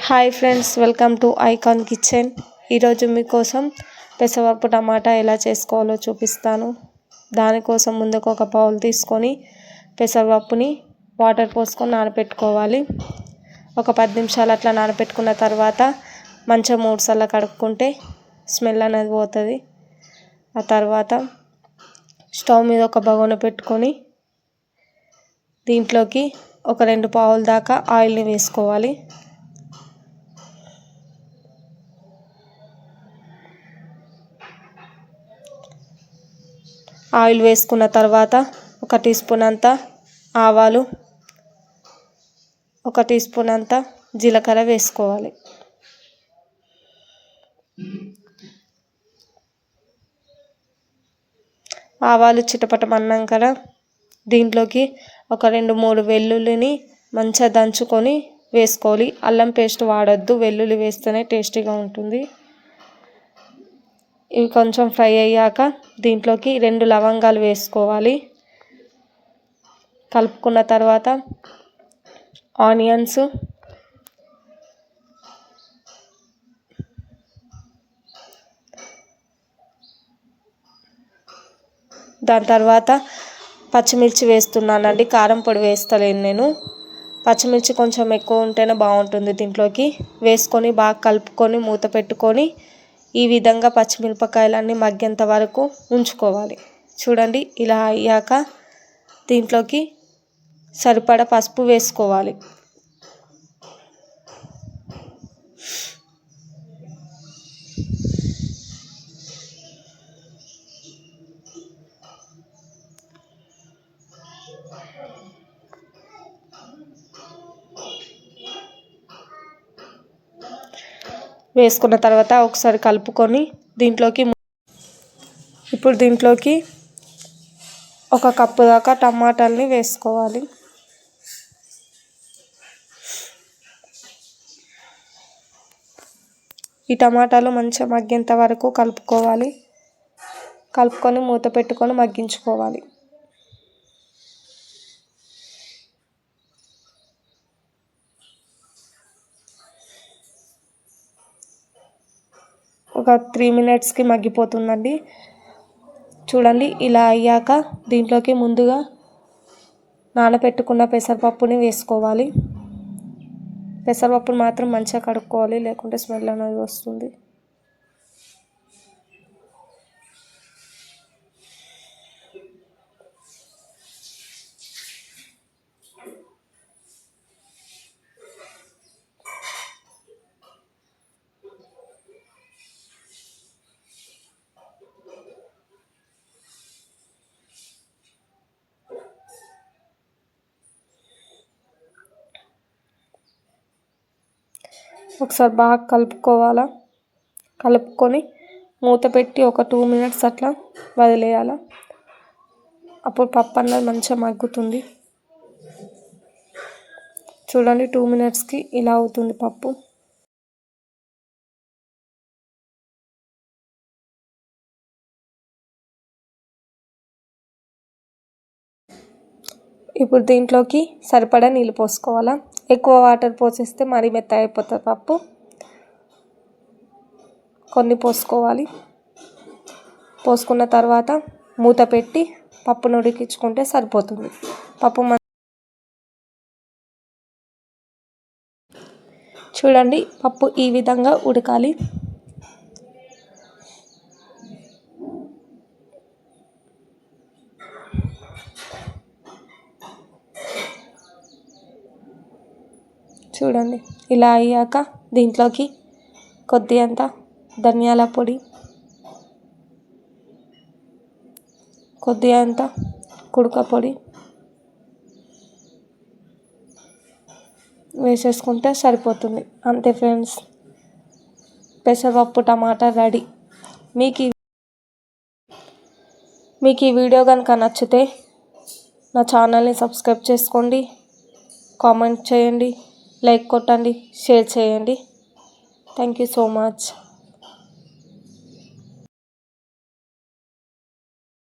Hi friends, welcome to icon kitchen. ఈరోజు మీకోసం పెసరపప్పు టమాటా ఎలా చేసుకోవాలో చూపిస్తాను. దానికోసం ముందుకు ఒక బౌల్ తీసుకొని పెసరపప్పుని వాటర్ పోసుకొని నానబెట్టుకోవాలి. ఒక 10 నిమిషాలు అట్లా నానబెట్టుకున్న తర్వాత మంచిగా 3 సార్లు కడుక్కుంటే స్మెల్ అనేది పోతుంది. ఆ తర్వాత స్టవ్ మీద ఒక బగోని పెట్టుకొని దీంట్లోకి ఒక 2 పావుల దాకా ఆయిల్ని వేసుకోవాలి. ఆయిల్ వేసుకున్న తర్వాత 1 టీ స్పూన్ అంత ఆవాలు, 1 టీ స్పూన్ అంత జీలకర్ర వేసుకోవాలి. ఆవాలు చిటపటమన్నాక దీంట్లోకి ఒక 2-3 వెల్లుల్లిని మంచిగా దంచుకొని వేసుకోవాలి. అల్లం పేస్ట్ వాడొద్దు, వెల్లుల్లి వేస్తేనే టేస్టీగా ఉంటుంది. ఇవి కొంచెం ఫ్రై అయ్యాక దీంట్లోకి 2 లవంగాలు వేసుకోవాలి. కలుపుకున్న తర్వాత ఆనియన్స్, దాని తర్వాత పచ్చిమిర్చి వేస్తున్నానండి. కారం పొడి వేస్తలేను నేను. పచ్చిమిర్చి కొంచెం ఎక్కువ ఉంటేనే బాగుంటుంది. దీంట్లోకి వేసుకొని బాగా కలుపుకొని మూత పెట్టుకొని ఈ విధంగా పచ్చిమిరపకాయలన్నీ మగ్గేంత వరకు ఉంచుకోవాలి. చూడండి, ఇలా అయ్యాక దీంట్లోకి సరిపడా పసుపు వేసుకోవాలి. వేసుకున్న తర్వాత ఒకసారి కలుపుకొని ఇప్పుడు దీంట్లోకి 1 కప్పు దాకా టమాటాలని వేసుకోవాలి. ఈ టమాటాలు మంచిగా మగ్గేంత వరకు కలుపుకొని మూత పెట్టుకొని మగ్గించుకోవాలి. ఒక 3 మినిట్స్కి మగ్గిపోతుందండి. చూడండి, ఇలా అయ్యాక దీంట్లోకి ముందుగా నానబెట్టుకున్న పెసరపప్పుని వేసుకోవాలి. పెసరపప్పుని మాత్రం మంచిగా కడుక్కోవాలి, లేకుంటే స్మెల్ అనేది వస్తుంది. ఒకసారి బాగా కలుపుకొని మూత పెట్టి ఒక 2 మినిట్స్ అట్లా వదిలేయాలి. అప్పుడు పప్పు అన్నది మంచిగా మగ్గుతుంది. చూడండి, 2 మినిట్స్కి ఇలా అవుతుంది పప్పు. ఇప్పుడు దీంట్లోకి సరిపడా నీళ్ళు పోసుకోవాలా. ఎక్కువ వాటర్ పోసేస్తే మరీ మెత్తగా అయిపోతుంది పప్పు. కొన్ని పోసుకోవాలి. పోసుకున్న తర్వాత మూత పెట్టి పప్పును ఉడికించుకుంటే సరిపోతుంది. చూడండి, పప్పు ఈ విధంగా ఉడకాలి. చూడండి, ఇలా అయ్యాక దీంట్లోకి కొద్దిగంత ధనియాల పొడి, కొద్దిగంత కుడుక పొడి వేసేసుకుంటే సరిపోతుంది. అంతే ఫ్రెండ్స్, పెసరపప్పు టమాటా రెడీ. మీకు ఈ వీడియో కనుక నచ్చితే నా ఛానల్ని సబ్స్క్రైబ్ చేసుకోండి, కామెంట్ చేయండి, లైక్ కొట్టండి, షేర్ చేయండి. Thank you so much.